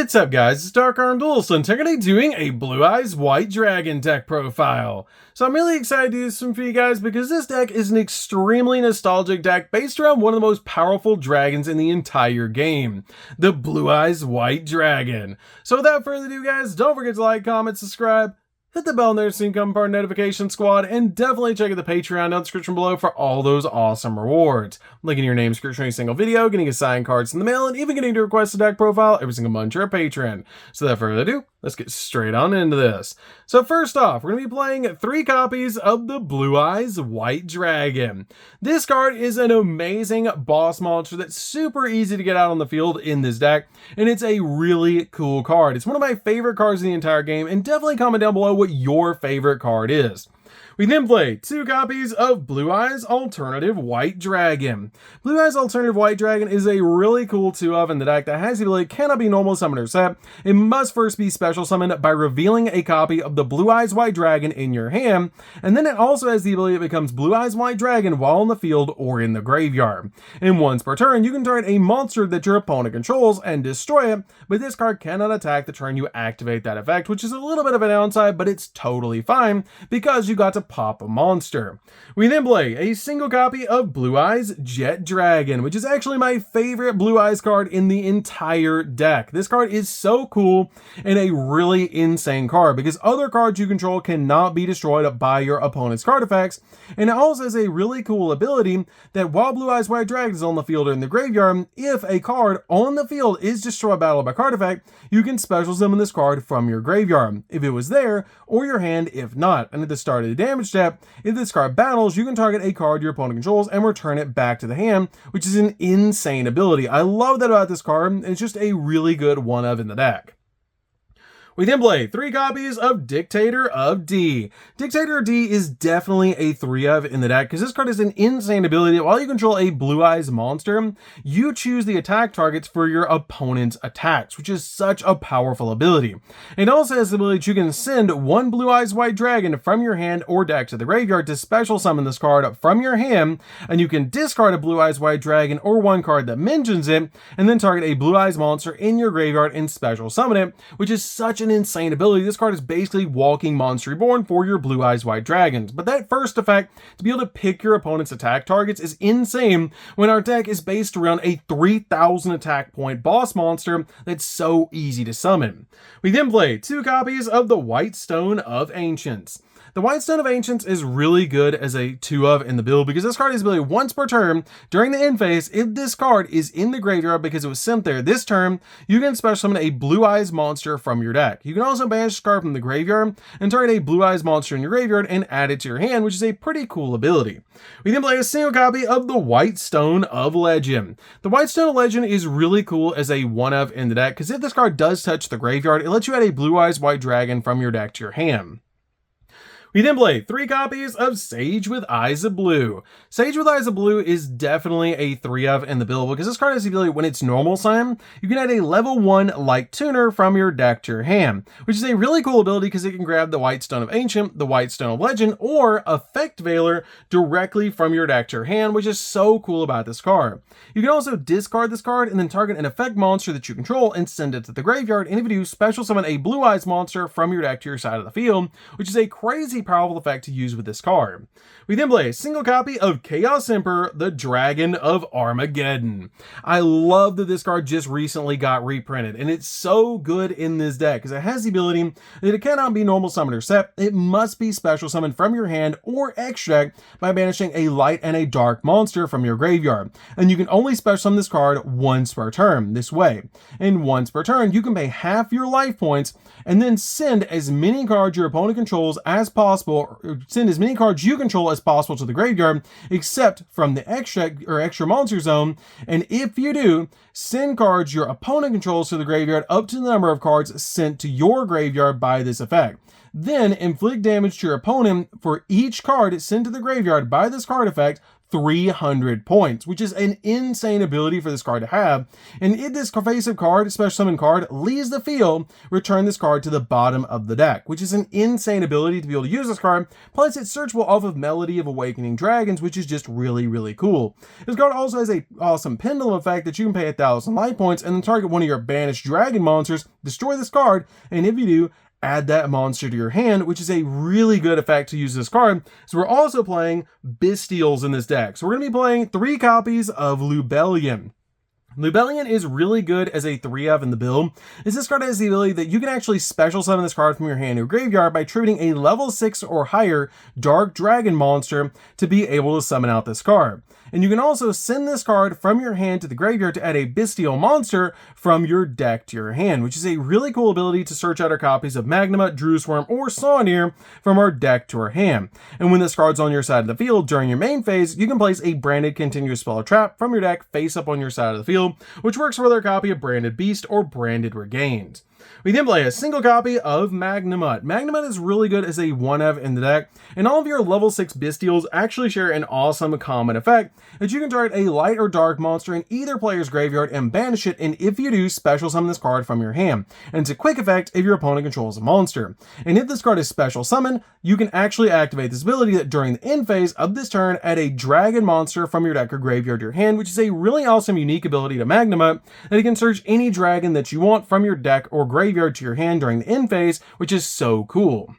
What's up guys, it's DarkArmedDuelist and today doing a Blue Eyes White Dragon deck profile. So I'm really excited to do this one for you guys because this deck is an extremely nostalgic deck based around one of the most powerful dragons in the entire game, the Blue Eyes White Dragon. So without further ado guys, don't forget to like, comment, subscribe, hit the bell there so you can become part of the notification squad, and definitely check out the Patreon in the description below for all those awesome rewards. Linking your name, description, every single video, getting assigned cards in the mail, and even getting to request a deck profile every single month you're a patron. So without further ado, let's get straight on into this. So first off, we're going to be playing 3 copies of the Blue Eyes White Dragon. This card is an amazing boss monster that's super easy to get out on the field in this deck, and it's a really cool card. It's one of my favorite cards in the entire game, and definitely comment down below what your favorite card is. We then play 2 copies of Blue Eyes Alternative White Dragon. Blue Eyes Alternative White Dragon is a really cool 2-of in the deck that has the ability cannot be normal summoned or set. It must first be special summoned by revealing a copy of the Blue Eyes White Dragon in your hand, and then it also has the ability it becomes Blue Eyes White Dragon while in the field or in the graveyard. And once per turn, you can target a monster that your opponent controls and destroy it, but this card cannot attack the turn you activate that effect, which is a little bit of a downside, but it's totally fine because you got to pop a monster. We then play a single copy of Blue Eyes Jet Dragon, which is actually my favorite Blue Eyes card in the entire deck. This card is so cool and a really insane card because other cards you control cannot be destroyed by your opponent's card effects, and it also has a really cool ability that while Blue Eyes White Dragon is on the field or in the graveyard, if a card on the field is destroyed by battle by card effect, you can special summon this card from your graveyard if it was there, or your hand if not. And at the start of the damage step, if this card battles, you can target a card your opponent controls and return it back to the hand, which is an insane ability. I love that about this card, and it's just a really good 1-of in the deck. We then play 3 copies of Dictator of D. Dictator of D is definitely a 3-of in the deck because this card has an insane ability that while you control a Blue Eyes monster, you choose the attack targets for your opponent's attacks, which is such a powerful ability. It also has the ability that you can send 1 Blue Eyes White Dragon from your hand or deck to the graveyard to special summon this card from your hand, and you can discard a Blue Eyes White Dragon or 1 card that mentions it, and then target a Blue Eyes monster in your graveyard and special summon it, which is such an insane ability. This card is basically walking Monster Reborn for your Blue Eyes White Dragons. But that first effect, to be able to pick your opponent's attack targets, is insane when our deck is based around a 3000 attack point boss monster that's so easy to summon. We then play 2 copies of the White Stone of Ancients. The White Stone of Ancients is really good as a 2-of in the build because this card has the ability once per turn during the end phase. If this card is in the graveyard because it was sent there this turn, you can special summon a Blue Eyes monster from your deck. You can also banish this card from the graveyard and target a Blue Eyes monster in your graveyard and add it to your hand, which is a pretty cool ability. We then play a single copy of the White Stone of Legend. The White Stone of Legend is really cool as a 1-of in the deck because if this card does touch the graveyard, it lets you add a Blue Eyes White Dragon from your deck to your hand. We then play 3 copies of Sage with Eyes of Blue. Sage with Eyes of Blue is definitely a 3-of in the build because this card has the ability when it's normal summon, you can add a level 1 Light Tuner from your deck to your hand, which is a really cool ability because it can grab the White Stone of Ancient, the White Stone of Legend, or Effect Veiler directly from your deck to your hand, which is so cool about this card. You can also discard this card and then target an effect monster that you control and send it to the graveyard, and if you do, special summon a Blue Eyes monster from your deck to your side of the field, which is a crazy powerful effect to use with this card. We then play a single copy of Chaos Emperor, the Dragon of Armageddon. I love that this card just recently got reprinted, and it's so good in this deck because it has the ability that it cannot be normal summoned or set. It must be special summoned from your hand or extract by banishing a light and a dark monster from your graveyard, and you can only special summon this card once per turn this way. And once per turn, you can pay half your life points and then send as many cards your opponent controls as possible, or send as many cards you control as possible to the graveyard, except from the extra monster zone. And if you do, send cards your opponent controls to the graveyard up to the number of cards sent to your graveyard by this effect. Then inflict damage to your opponent for each card sent to the graveyard by this card effect 300 points, which is an insane ability for this card to have. And if this face-up card, special summon card, leaves the field, return this card to the bottom of the deck, which is an insane ability to be able to use this card. Plus, it's searchable off of Meli of Awakening Dragons, which is just really, really cool. This card also has a awesome pendulum effect that you can pay 1,000 life points and then target one of your banished dragon monsters, destroy this card, and if you do, add that monster to your hand, which is a really good effect to use this card. So we're also playing Bystials in this deck. So we're going to be playing 3 copies of Lubellion. Lubellion is really good as a 3-of in the build, as this card has the ability that you can actually special summon this card from your hand to your graveyard by tributing a level 6 or higher Dark Dragon monster to be able to summon out this card. And you can also send this card from your hand to the graveyard to add a Bystial monster from your deck to your hand, which is a really cool ability to search out our copies of Magnamut, Drewsworm, or Saunir from our deck to our hand. And when this card's on your side of the field during your main phase, you can place a branded continuous spell or trap from your deck face up on your side of the field, which works with our copy of Branded Beast or Branded Regained. We then play a single copy of Magnamut. Magnamut is really good as a 1-of in the deck, and all of your level 6 Bystials actually share an awesome common effect that you can target a light or dark monster in either player's graveyard and banish it, and if you do, special summon this card from your hand. And it's a quick effect if your opponent controls a monster. And if this card is special summoned, you can actually activate this ability that during the end phase of this turn, add a dragon monster from your deck or graveyard to your hand, which is a really awesome unique ability to Magnamut, that you can search any dragon that you want from your deck or graveyard to your hand during the end phase, which is so cool.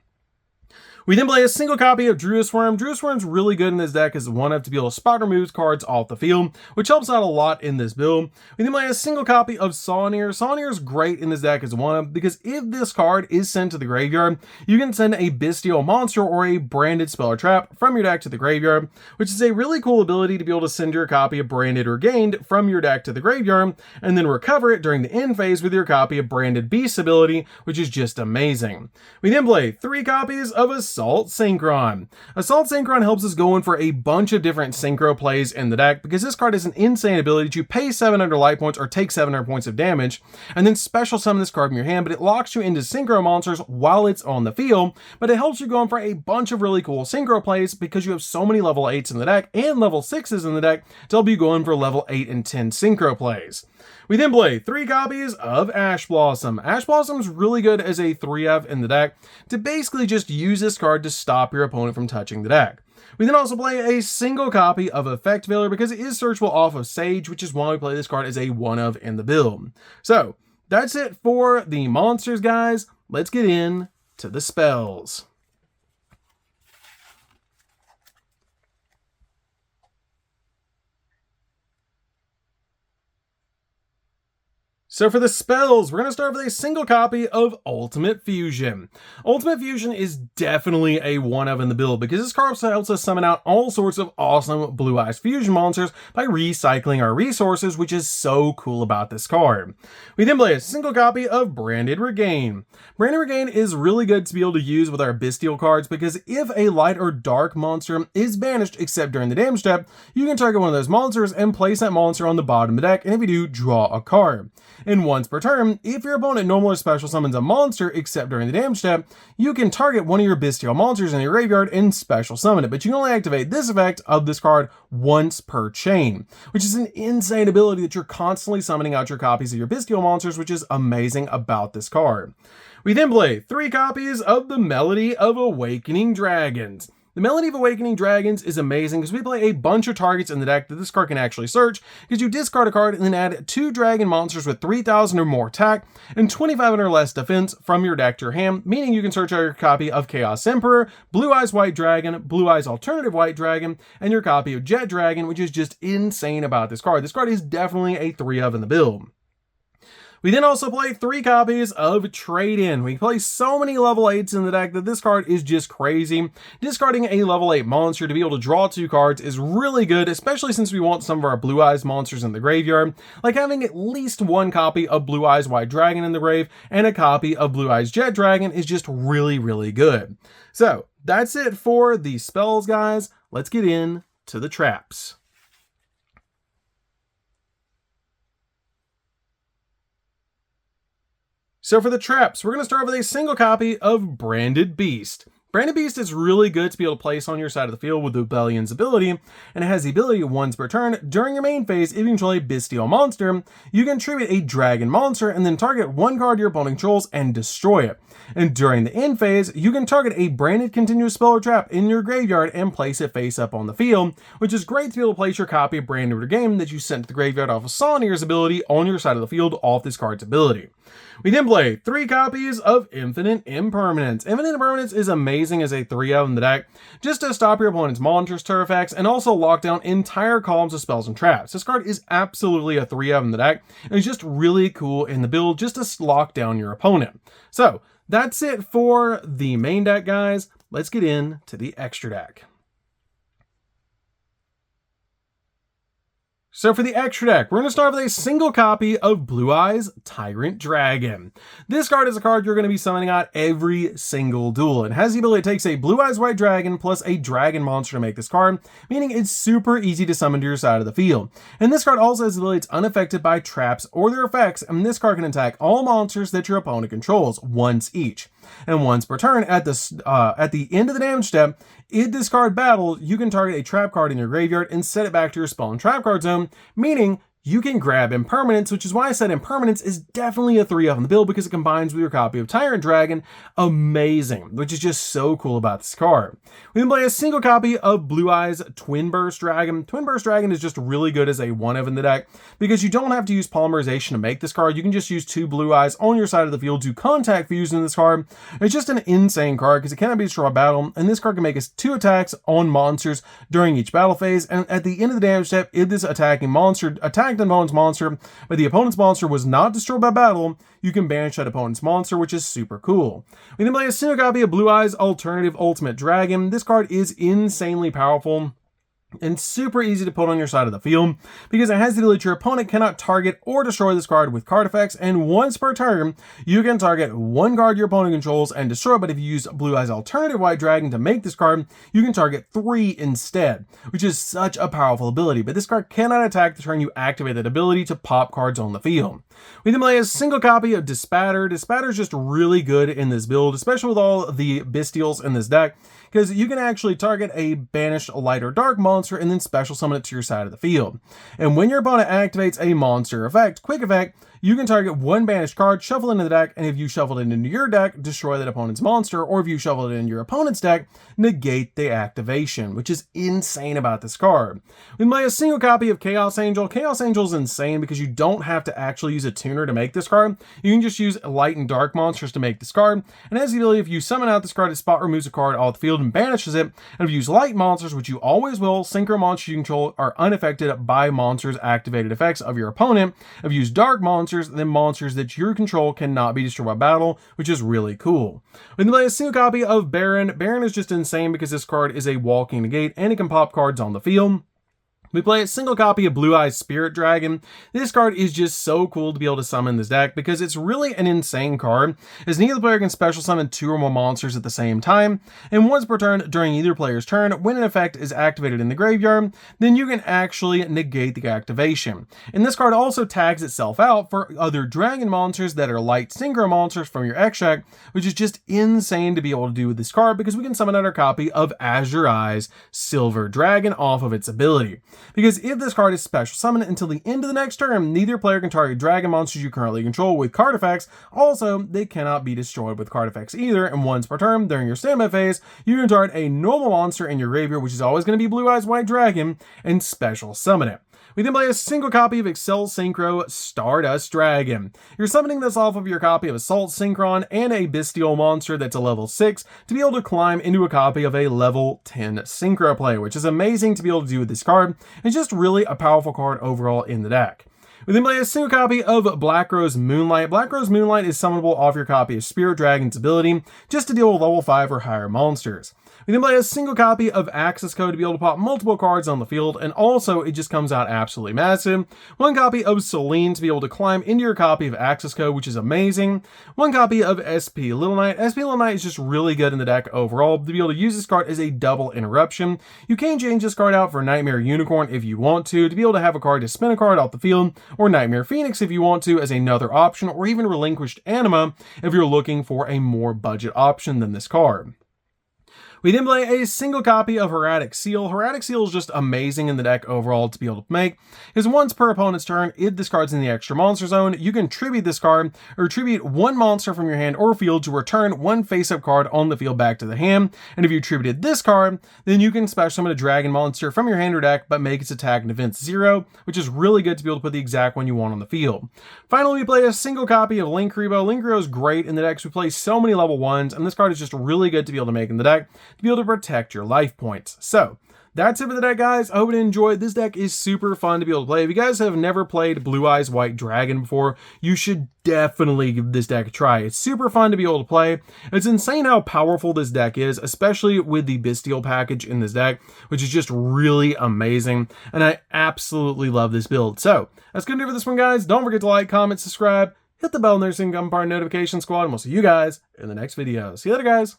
We then play a single copy of Drewsworm. Drewsworm's really good in this deck as a 1-of to be able to spot remove cards off the field, which helps out a lot in this build. We then play a single copy of Saunir. Saunir is great in this deck as a 1-of because if this card is sent to the graveyard, you can send a Bystial monster or a branded spell or trap from your deck to the graveyard, which is a really cool ability to be able to send your copy of Branded Regained from your deck to the graveyard and then recover it during the end phase with your copy of Branded Beast ability, which is just amazing. We then play 3 copies of Assault Synchron. Assault Synchron helps us go in for a bunch of different synchro plays in the deck because this card has an insane ability to pay 700 life points or take 700 points of damage and then special summon this card from your hand, but it locks you into synchro monsters while it's on the field, but it helps you go in for a bunch of really cool synchro plays because you have so many level 8s in the deck and level 6s in the deck to help you go in for level 8 and 10 synchro plays. We then play 3 copies of Ash Blossom. Ash Blossom is really good as a 3-of in the deck to basically just use this card to stop your opponent from touching the deck. We then also play a single copy of Effect Veiler because it is searchable off of Sage, which is why we play this card as a 1-of in the build. So that's it for the monsters, guys. Let's get in to the spells. So for the spells, we're going to start with a single copy of Ultimate Fusion. Ultimate Fusion is definitely a 1-of in the build because this card helps us summon out all sorts of awesome Blue Eyes Fusion monsters by recycling our resources, which is so cool about this card. We then play a single copy of Branded Regain. Branded Regain is really good to be able to use with our Bystial cards because if a light or dark monster is banished except during the damage step, you can target one of those monsters and place that monster on the bottom of the deck, and if you do, draw a card. And once per turn, if your opponent normally special summons a monster except during the damage step, you can target one of your Bystial monsters in your graveyard and special summon it, but you can only activate this effect of this card once per chain, which is an insane ability that you're constantly summoning out your copies of your Bystial monsters, which is amazing about this card. We then play 3 copies of the Meli of Awakening Dragons. The Meli of Awakening Dragons is amazing because we play a bunch of targets in the deck that this card can actually search because you discard a card and then add 2 dragon monsters with 3,000 or more attack and 2,500 or less defense from your deck to your hand, meaning you can search out your copy of Chaos Emperor, Blue Eyes White Dragon, Blue Eyes Alternative White Dragon, and your copy of Jet Dragon, which is just insane about this card. This card is definitely a 3-of in the build. We then also play 3 copies of Trade-In. We play so many level 8s in the deck that this card is just crazy. Discarding a level 8 monster to be able to draw 2 cards is really good, especially since we want some of our Blue Eyes monsters in the graveyard, like having at least 1 copy of Blue Eyes White Dragon in the grave and a copy of Blue Eyes Jet Dragon is just really, really good. So that's it for the spells, guys. Let's get in to the traps. So for the traps, we're going to start with a single copy of Branded Beast. Branded Beast is really good to be able to place on your side of the field with Rebellion's ability, and it has the ability once per turn during your main phase. If you control a bestial monster, you can tribute a dragon monster and then target one card your opponent controls and destroy it. And during the end phase, you can target a branded continuous spell or trap in your graveyard and place it face up on the field, which is great to be able to place your copy of Branded Order Game that you sent to the graveyard off of Sonier's ability on your side of the field off this card's ability. We then play 3 copies of Infinite Impermanence. Infinite Impermanence is amazing as a 3-0 in the deck, just to stop your opponent's monsters, turn effects, and also lock down entire columns of spells and traps. This card is absolutely a 3-0 in the deck, and it's just really cool in the build just to lock down your opponent. So, that's it for the main deck, guys. Let's get into the extra deck. So for the extra deck, we're going to start with a single copy of Blue Eyes Tyrant Dragon. This card is a card you're going to be summoning out every single duel. It has the ability to take a Blue Eyes White Dragon plus a Dragon monster to make this card, meaning it's super easy to summon to your side of the field. And this card also has the ability it's unaffected by traps or their effects, and this card can attack all monsters that your opponent controls once each. And once per turn, at the end of the damage step, if this card battle, you can target a trap card in your graveyard and set it back to your spawn trap card zone, meaning you can grab Impermanence, which is why I said Impermanence is definitely a 3-up in the build because it combines with your copy of Tyrant Dragon. Amazing, which is just so cool about this card. We then play a single copy of Blue Eyes Twin Burst Dragon. Twin Burst Dragon is just really good as a 1-of in the deck because you don't have to use Polymerization to make this card. You can just use 2 Blue Eyes on your side of the field to contact fuse in this card. It's just an insane card because it cannot be destroyed by battle, and this card can make 2 attacks on monsters during each battle phase, and at the end of the damage step, if this attacking monster attacked an opponent's monster, but the opponent's monster was not destroyed by battle, you can banish that opponent's monster, which is super cool. We then play a single copy of Blue Eyes Alternative Ultimate Dragon. This card is insanely powerful and super easy to put on your side of the field because it has the ability your opponent cannot target or destroy this card with card effects, and once per turn you can target one card your opponent controls and destroy, but if you use Blue Eyes Alternative White Dragon to make this card, you can target 3 instead, which is such a powerful ability. But this card cannot attack the turn you activate that ability to pop cards on the field. We then play a single copy of Dispatter. Dispatter is just really good in this build, especially with all the Bestials in this deck, because you can actually target a banished light or dark monster and then special summon it to your side of the field. And when your opponent activates a monster effect, quick effect, you can target one banished card, shuffle it into the deck, and if you shuffle it into your deck, destroy that opponent's monster, or if you shuffle it into your opponent's deck, negate the activation, which is insane about this card. We play a single copy of Chaos Angel. Chaos Angel is insane because you don't have to actually use a tuner to make this card. You can just use light and dark monsters to make this card, and it has the ability if you summon out this card, it spot removes a card off the field and banishes it, and if you use light monsters, which you always will, synchro monsters you control are unaffected by monsters' activated effects of your opponent. If you use dark monsters, then monsters that you control cannot be destroyed by battle, which is really cool. We then play a single copy of Baron. Baron is just insane because this card is a walking negate and it can pop cards on the field. We play a single copy of Blue Eyes Spirit Dragon. This card is just so cool to be able to summon this deck because it's really an insane card, as neither player can special summon 2 or more monsters at the same time, and once per turn during either player's turn, when an effect is activated in the graveyard, then you can actually negate the activation. And this card also tags itself out for other dragon monsters that are light synchro monsters from your extract, which is just insane to be able to do with this card because we can summon out our copy of Azure Eyes Silver Dragon off of its ability. Because if this card is special summoned until the end of the next turn, neither player can target dragon monsters you currently control with card effects. Also, they cannot be destroyed with card effects either, and once per turn during your standby phase, you can target a normal monster in your graveyard, which is always going to be Blue Eyes White Dragon, and special summon it. We then play a single copy of Excel Synchro Stardust Dragon. You're summoning this off of your copy of Assault Synchron and a Bestial monster that's a level 6 to be able to climb into a copy of a level 10 Synchro player, which is amazing to be able to do with this card. It's just really a powerful card overall in the deck. We then play a single copy of Black Rose Moonlight. Black Rose Moonlight is summonable off your copy of Spirit Dragon's ability, just to deal with level 5 or higher monsters. We then play a single copy of Access Code to be able to pop multiple cards on the field, and also it just comes out absolutely massive. One copy of Selene to be able to climb into your copy of Access Code, which is amazing. One copy of SP Little Knight. SP Little Knight is just really good in the deck overall to be able to use this card as a double interruption. You can change this card out for Nightmare Unicorn if you want to be able to have a card to spin a card off the field, or Nightmare Phoenix if you want to as another option, or even Relinquished Anima if you're looking for a more budget option than this card. We then play a single copy of Hieratic Seal. Hieratic Seal is just amazing in the deck overall to be able to make. Is once per opponent's turn, if this card's in the extra monster zone, you can tribute this card, or tribute one monster from your hand or field to return one face-up card on the field back to the hand. And if you tributed this card, then you can special summon a dragon monster from your hand or deck, but make its attack and defense 0, which is really good to be able to put the exact one you want on the field. Finally, we play a single copy of Linkuriboh. Linkuriboh is great in the decks. We play so many level 1s, and this card is just really good to be able to make in the deck, to be able to protect your life points. So, that's it for the deck, guys. I hope you enjoyed. This deck is super fun to be able to play. If you guys have never played Blue Eyes White Dragon before, you should definitely give this deck a try. It's super fun to be able to play. It's insane how powerful this deck is, especially with the Bestial package in this deck, which is just really amazing. And I absolutely love this build. So, that's going to do it for this one, guys. Don't forget to like, comment, subscribe, hit the bell and there's become part of Notification Squad, and we'll see you guys in the next video. See you later, guys.